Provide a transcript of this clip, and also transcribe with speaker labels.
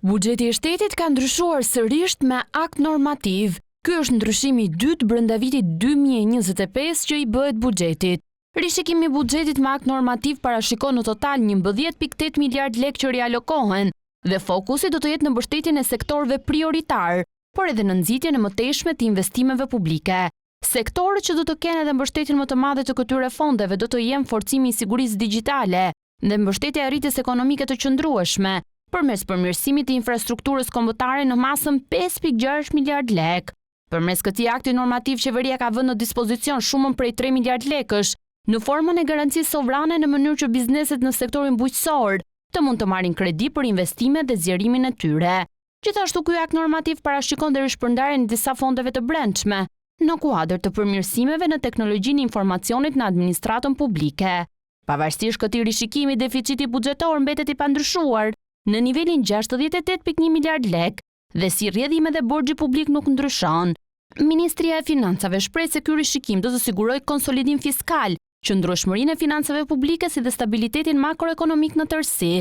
Speaker 1: Buxheti i shtetit ka ndryshuar sërish me akt normativ. Ky është ndryshimi i dytë brenda vitit 2025 që i bëhet buxhetit. Rishikimi i buxhetit me akt normativ parashikon në total 11.8 miliard lekë që rialokohen dhe fokusi do të jetë në mbështetjen e sektorëve prioritar, por edhe në nxitjen e mëtejshme të investimeve publike. Sektorët që do të kenë edhe mbështetjen më të madhe të këtyre fondeve do të jenë forcimi i sigurisë digjitale dhe mbështetja e rritjes ekonomike të qëndrueshme, përmes përmirësimit të infrastrukturës kombëtare në masën 5.6 miliard lekë. Përmes këtij akti normativ, qeveria ka vënë në dispozicion shumën prej 3 miliard lekësh në formën e garancisë sovrane në mënyrë që bizneset në sektorin bujqësor të mund të marrin kredi për investime dhe zgjerimin e tyre. Gjithashtu, ky akt normativ parashikon dhe rishpërndarjen e disa fondeve të brendshme në kuadër të përmirësimeve në teknologjinë e informacionit në administratën publike. Pavarësisht këtij rishikimi, deficiti buxhetor mbetet i pandryshuar në nivelin 68.1 miliard lekë dhe si rrjedhime dhe borxhi publik nuk ndryshon. Ministria e Financave shpreh se ky rishikim do të sigurojë konsolidim fiskal, qëndrueshmërinë e financave publike si dhe stabilitetin makroekonomik në tërësi.